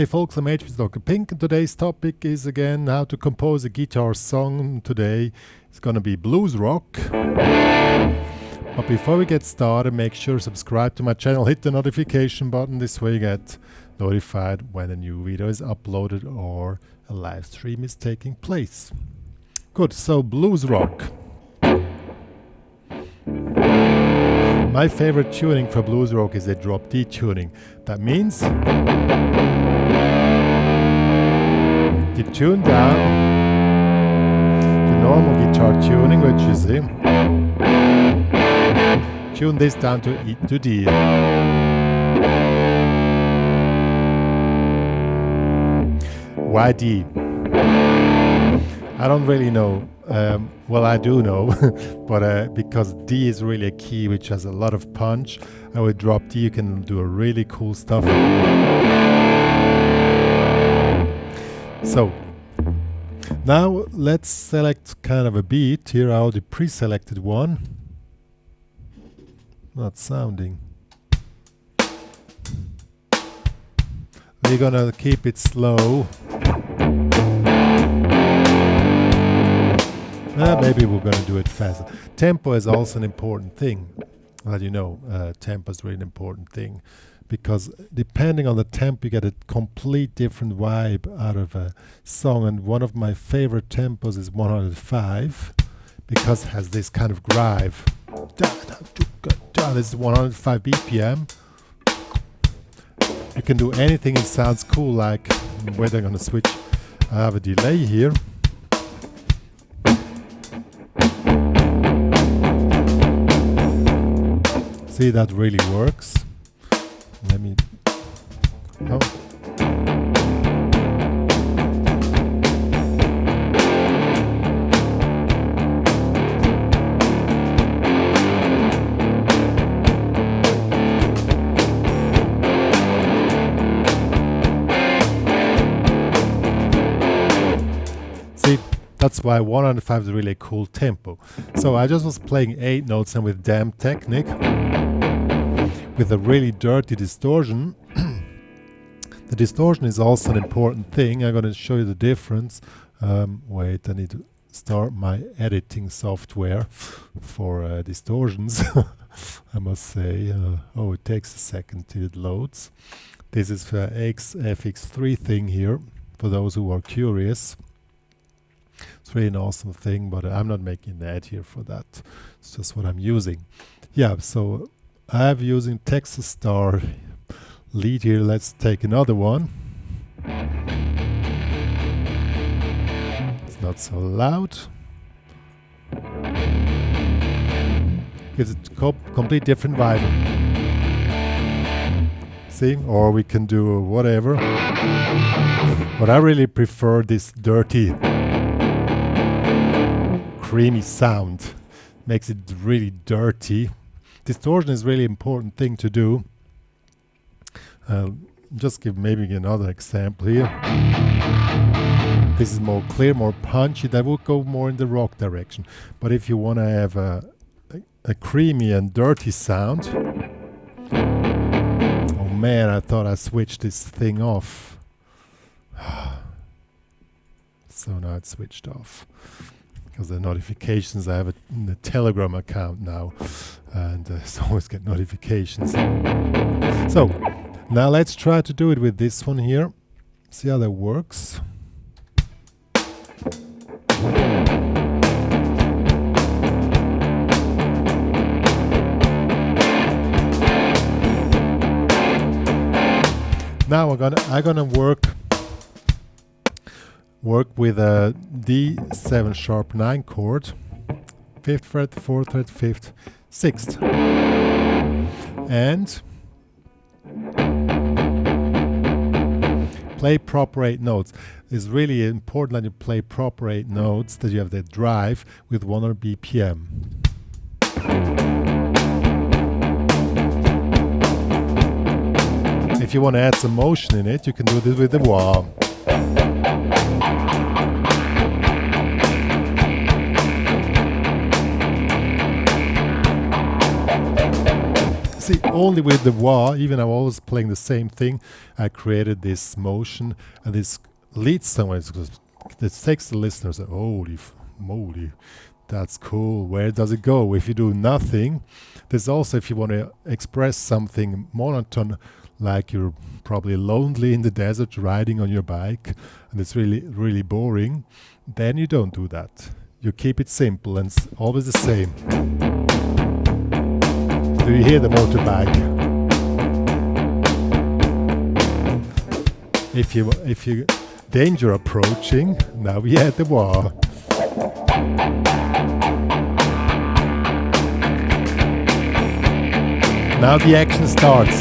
Hey folks, I'm HPCrazy, and today's topic is again how to compose a guitar song. Today it's gonna be blues rock. But before we get started, make sure to subscribe to my channel, hit the notification button. This way you get notified when a new video is uploaded or a live stream is taking place. Good, so blues rock. My favorite tuning for blues rock is a drop D tuning. That means you tune down the normal guitar tuning, which is here. Tune this down to E to D. Why D? I don't really know. Well, I do know, but because D is really a key which has a lot of punch, and with drop D you can do a really cool stuff. So, now let's select kind of a beat. Here I already pre-selected one. Not sounding. We're gonna keep it slow. Maybe we're going to do it faster. Tempo is also an important thing. Well, you know, tempo is really an important thing because depending on the tempo, you get a complete different vibe out of a song. And one of my favorite tempos is 105 because it has this kind of drive. This is 105 BPM. You can do anything, it sounds cool, like whether I'm going to switch. I have a delay here. See, that really works. Let me. Oh. See, that's why 105 is really a cool tempo. So I just was playing 8 notes and with damn technique. With a really dirty distortion. The distortion is also an important thing. I'm going to show you the difference. Wait, I need to start my editing software for distortions. I must say, oh, it takes a second till it loads. This is for FX3 thing here, for those who are curious. It's really an awesome thing, but I'm not making an ad here for that. It's just what I'm using. Yeah, so I'm using Texas Star lead here. Let's take another one. It's not so loud. Gives it a complete different vibe. See? Or we can do whatever. But I really prefer this dirty, creamy sound. Makes it really dirty. Distortion is really important thing to do. Just give maybe another example here. This is more clear, more punchy. That would go more in the rock direction. But if you want to have a creamy and dirty sound, oh man, I thought I switched this thing off. So now it's switched off. Because the notifications, I have a Telegram account now, and so always get notifications. So now let's try to do it with this one here. See how that works. Now I'm gonna work with a D7 sharp 9 chord, 5th fret, 4th fret, 5th, 6th, and play proper 8 notes. It's really important that you play proper 8 notes, that you have that drive with 100 BPM. If you want to add some motion in it, you can do this with the wah. See, only with the wah, even I'm always playing the same thing, I created this motion and this leads somewhere. It takes the listeners, holy moly, that's cool. Where does it go? If you do nothing, there's also, if you want to express something monotone, like you're probably lonely in the desert riding on your bike and it's really, really boring, then you don't do that. You keep it simple and it's always the same. Do you hear the motorbike? If you danger approaching, now we had the wah. Now the action starts.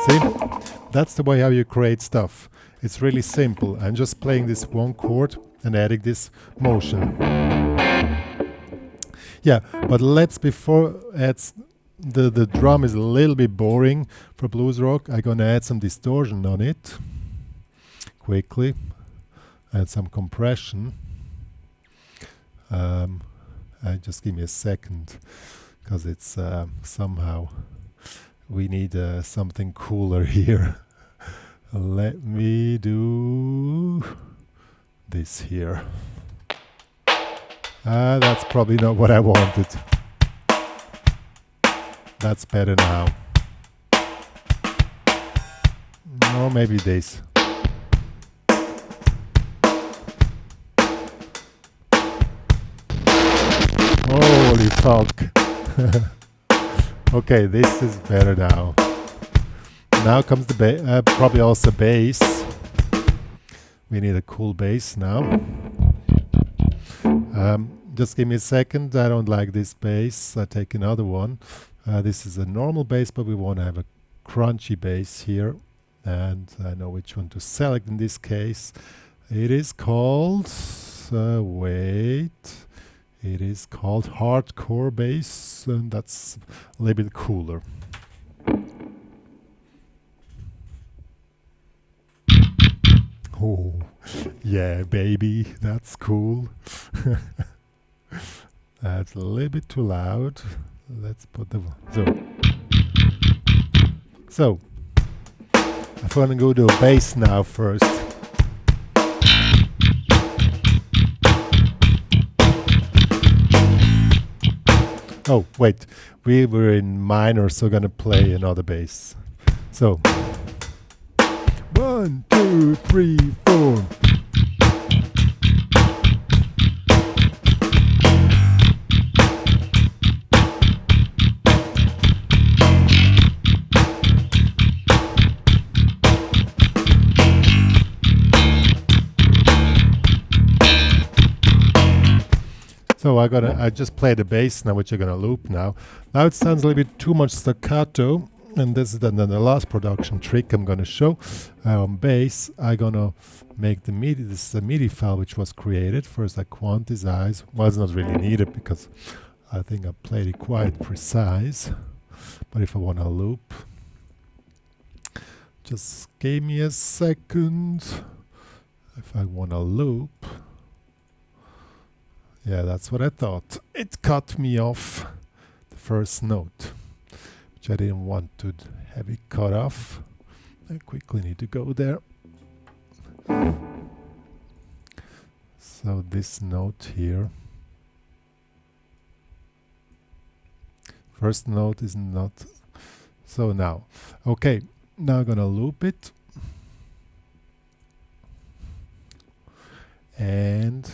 See? That's the way how you create stuff. It's really simple. I'm just playing this one chord and adding this motion. Yeah, but let's before add the drum is a little bit boring for blues rock. I'm gonna add some distortion on it quickly, add some compression. Just give me a second, because it's somehow we need something cooler here. Let me do this here. That's probably not what I wanted. That's better now. Or maybe this. Holy fuck. Okay, this is better now. Now comes the probably also bass. We need a cool bass now. Just give me a second. I don't like this bass. I take another one. This is a normal bass, but we want to have a crunchy bass here. And I know which one to select in this case. It is called... wait. It is called hardcore bass, and that's a little bit cooler. Oh, yeah, baby, that's cool. That's a little bit too loud. Let's put the... So, I'm gonna go to a bass now first. Oh, wait, we were in minor, so gonna play another bass. So, 1, 2, 3, 4. So I just played the bass now, which I'm gonna loop now. Now it sounds a little bit too much staccato, and this is then the last production trick I'm gonna show. On bass, I'm gonna make the MIDI. This is a MIDI file which was created. First, I quantize. Well, it's not really needed because I think I played it quite precise. But if I wanna loop, just give me a second. If I wanna loop. Yeah, that's what I thought. It cut me off the first note, which I didn't want to have it cut off. I quickly need to go there. So this note here, first note is not. So now, okay, now I'm gonna loop it. And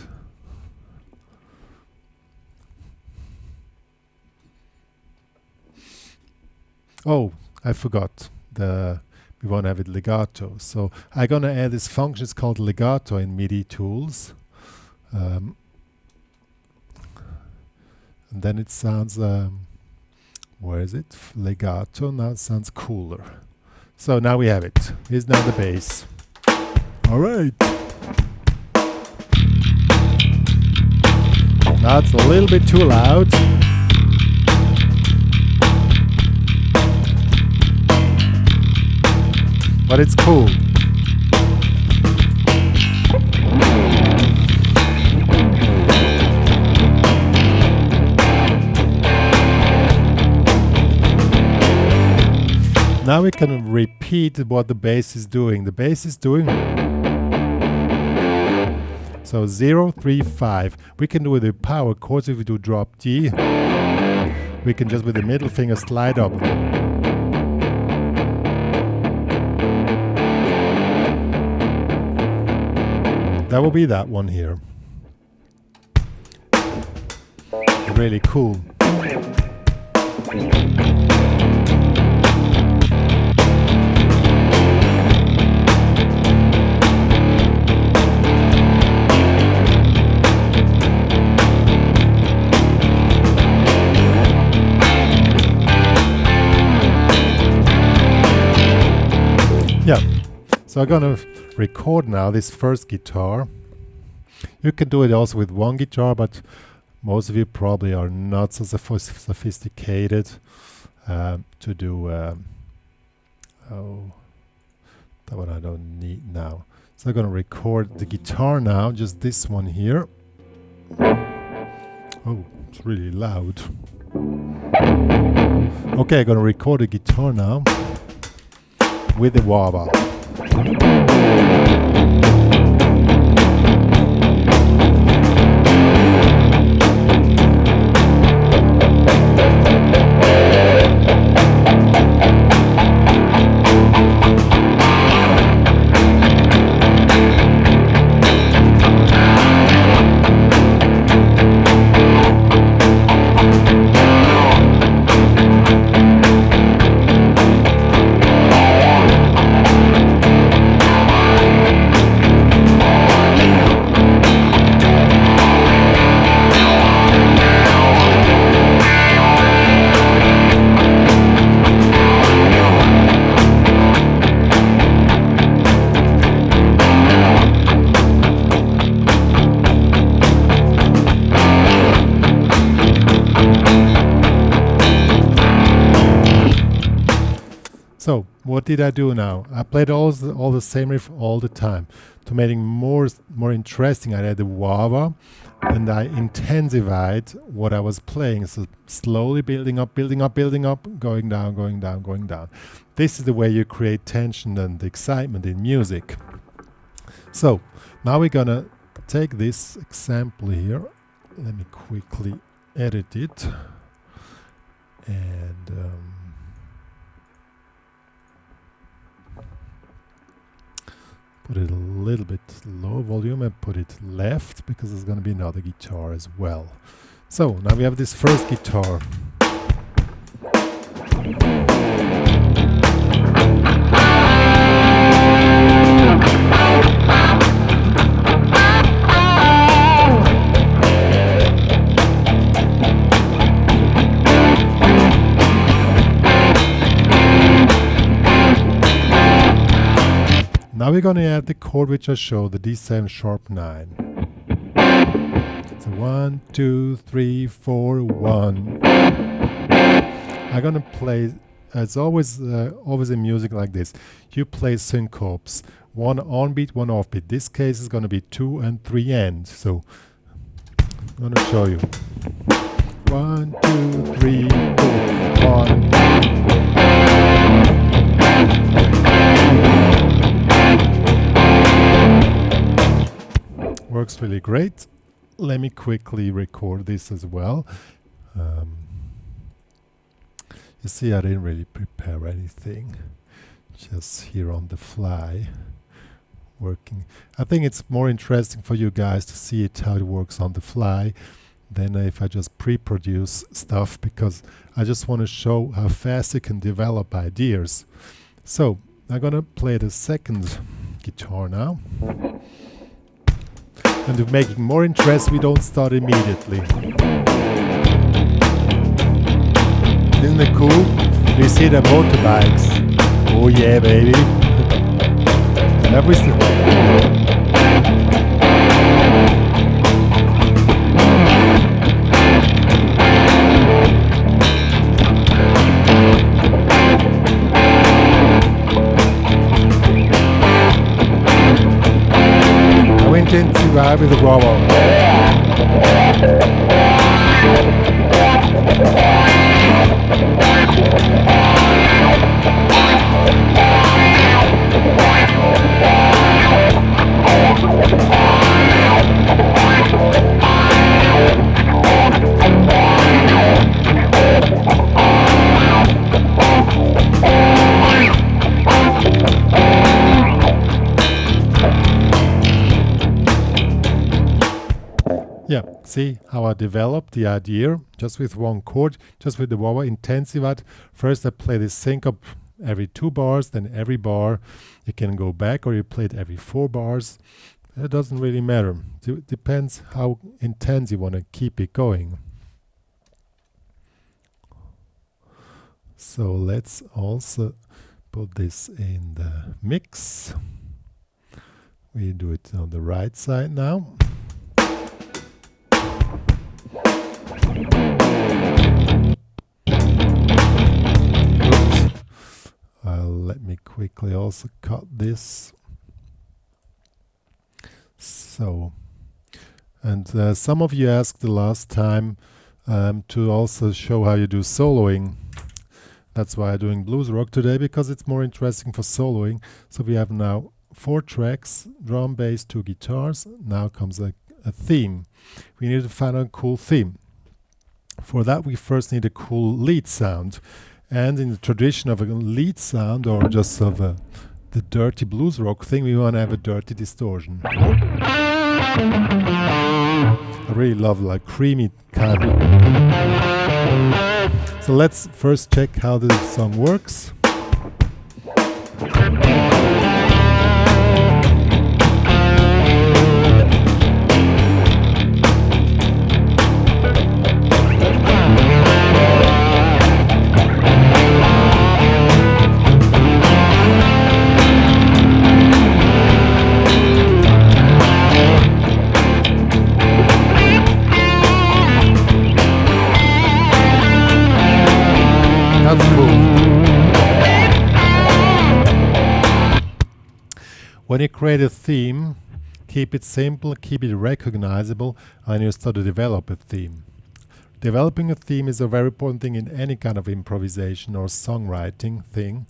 oh, I forgot. We want to have it legato. So I'm going to add this function. It's called legato in MIDI tools. And then it sounds, where is it? Legato. Now it sounds cooler. So now we have it. Here's now the bass. All right. Now it's a little bit too loud. But it's cool. Now we can repeat what the bass is doing. The bass is doing so 0, 3, 5. We can do with the power chords. If we do drop D, we can just with the middle finger slide up. That will be that one here. Really cool. Yeah, so I'm gonna record now this first guitar. You can do it also with one guitar, but most of you probably are not so sophisticated to do. Oh, that one I don't need now. So I'm gonna record the guitar now, just this one here. Oh, it's really loud. Okay, I'm gonna record the guitar now with the wah-wah. So what did I do now? I played all the same riff all the time. To make it more interesting, I added the wah-wah and I intensified what I was playing. So slowly building up, going down, going down, going down. This is the way you create tension and excitement in music. So now we're gonna take this example here. Let me quickly edit it and put it a little bit low volume and put it left because there's going to be another guitar as well. So now we have this first guitar. Now we're going to add the chord which I showed, the D7 sharp 9. So 1, 2, 3, 4, 1. I'm going to play, it's always in music like this. You play syncopes, one on beat, one off beat. This case is going to be 2 and 3 end. So I'm going to show you. 1, 2, 3, 4, 1. Works really great. Let me quickly record this as well. You see, I didn't really prepare anything, just here on the fly working. I think it's more interesting for you guys to see it how it works on the fly than if I just pre-produce stuff, because I just want to show how fast you can develop ideas. So I'm gonna play the second guitar now. And to make it more interesting, we don't start immediately. Isn't it cool? You see the motorbikes. Oh yeah, baby. Everything. I went into ride with the wah-wah. Yeah, see how I developed the idea just with one chord, just with the wah intensivat. First I play this syncope every 2 bars, then every bar you can go back, or you play it every 4 bars. It doesn't really matter. It depends how intense you want to keep it going. So let's also put this in the mix. We do it on the right side now. Let me quickly also cut this. So, and some of you asked the last time to also show how you do soloing. That's why I'm doing blues rock today, because it's more interesting for soloing. So we have now 4 tracks, drum, bass, 2 guitars. Now comes a theme. We need to find a cool theme. For that we first need a cool lead sound. And in the tradition of a lead sound, or just of the dirty blues rock thing, we want to have a dirty distortion. I really love like creamy kind of. So let's first check how this song works. That's cool. When you create a theme, keep it simple, keep it recognizable, and you start to develop a theme. Developing a theme is a very important thing in any kind of improvisation or songwriting thing.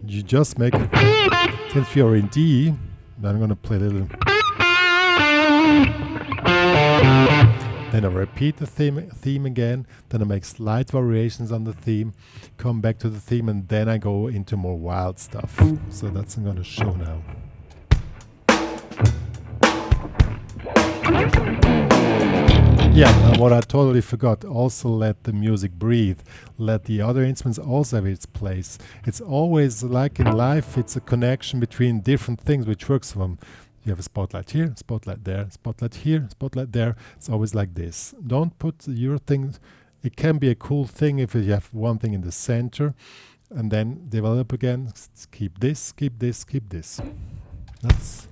You just make, since you're in D, I'm going to play a little. Then I repeat the theme again, then I make slight variations on the theme, come back to the theme, and then I go into more wild stuff. So that's what I'm going to show now. Yeah, and what I totally forgot, also let the music breathe. Let the other instruments also have its place. It's always like in life, it's a connection between different things which works for them. You have a spotlight here, spotlight there, spotlight here, spotlight there. It's always like this. Don't put your thing. It can be a cool thing if you have one thing in the center, and then develop again. Keep this, keep this, keep this. That's.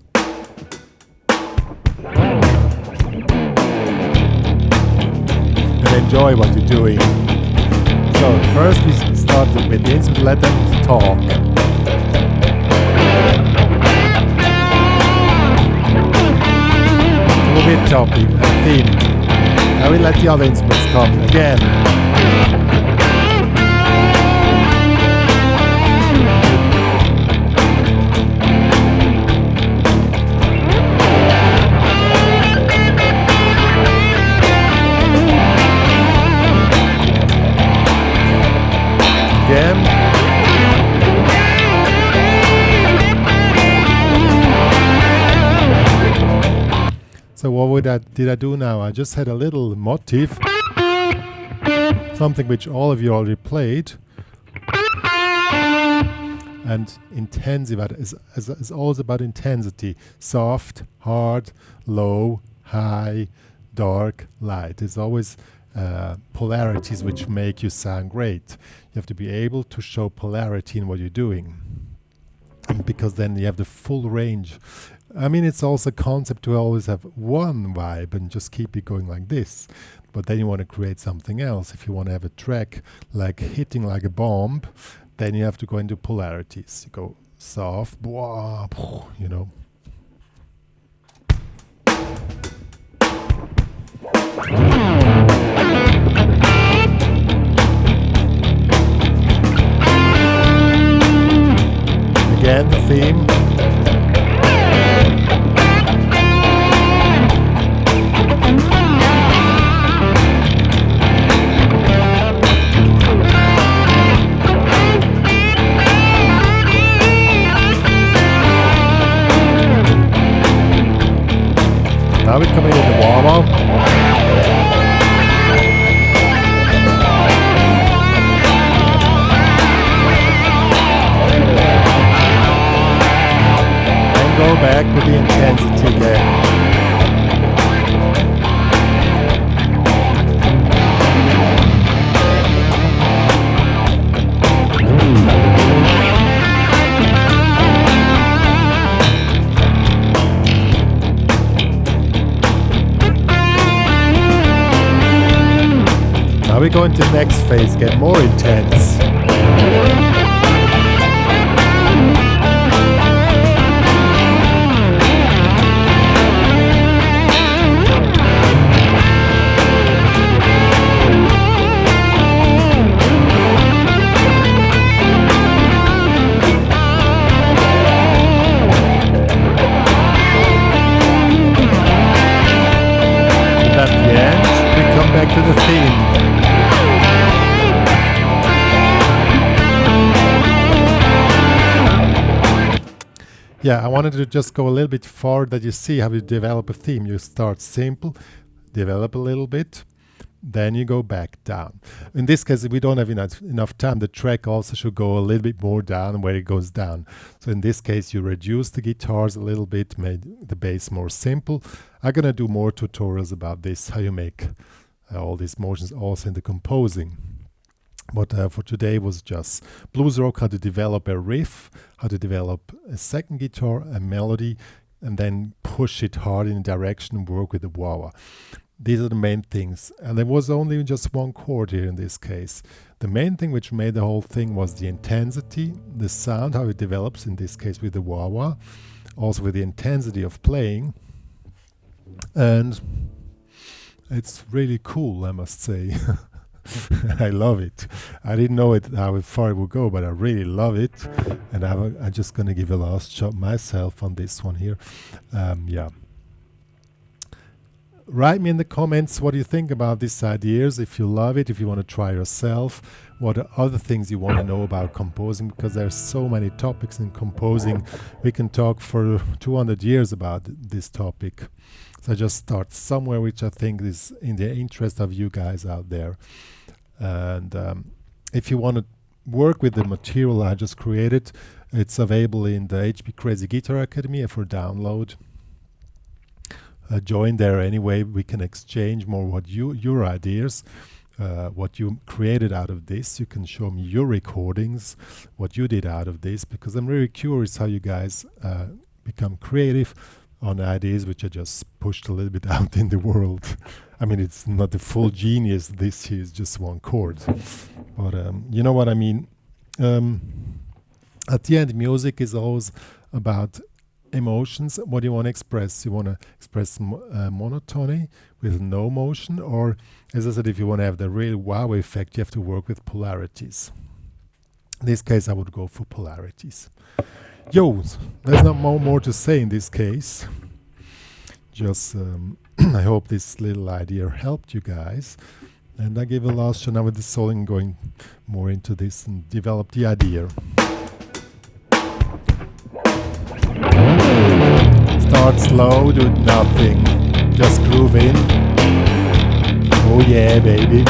And enjoy what you're doing. So first we start with the instrument. Let them talk. Bit topic, a theme. I will let the other instruments come again. Again. So what did I do now? I just had a little motif, something which all of you already played, and intensive is always about intensity. Soft, hard, low, high, dark, light. It's always polarities which make you sound great. You have to be able to show polarity in what you're doing, because then you have the full range. I mean, it's also a concept to always have one vibe and just keep it going like this. But then you want to create something else. If you want to have a track like hitting like a bomb, then you have to go into polarities. You go soft, blah, you know. Again, the theme. Now we come in the wah-wah. Go back with the intensity again. Now we go into the next phase, get more intense. Back to the theme. Yeah, I wanted to just go a little bit forward that you see how you develop a theme. You start simple, develop a little bit, then you go back down. In this case, we don't have enough time. The track also should go a little bit more down where it goes down. So in this case, you reduce the guitars a little bit, made the bass more simple. I'm going to do more tutorials about this, how you make all these motions also in the composing. But for today was just blues rock, how to develop a riff, how to develop a second guitar, a melody, and then push it hard in a direction and work with the wah-wah. These are the main things. And there was only just one chord here in this case. The main thing which made the whole thing was the intensity, the sound, how it develops, in this case with the wah-wah, also with the intensity of playing. And it's really cool, I must say. I love it. I didn't know how far it would go, but I really love it. And I'm just going to give a last shot myself on this one here. Yeah. Write me in the comments what you think about these ideas, if you love it, if you want to try yourself, what are other things you want to know about composing, because there's so many topics in composing. We can talk for 200 years about this topic. So I just start somewhere which I think is in the interest of you guys out there. And if you want to work with the material I just created, it's available in the HPCrazy Guitar Academy for download. Join there anyway. We can exchange more what your ideas, what you created out of this. You can show me your recordings, what you did out of this, because I'm really curious how you guys become creative on ideas which are just pushed a little bit out in the world. I mean, it's not the full genius. This here is just one chord, but you know what I mean. At the end, music is always about emotions. What do you want to express? You want to express monotony with no motion, or as I said, if you want to have the real wow effect, you have to work with polarities. In this case, I would go for polarities. Yo, there's not more to say in this case. Just I hope this little idea helped you guys, and I give a last shot now with the solo and going more into this and develop the idea. Start slow, do nothing, just groove in. Oh yeah, baby.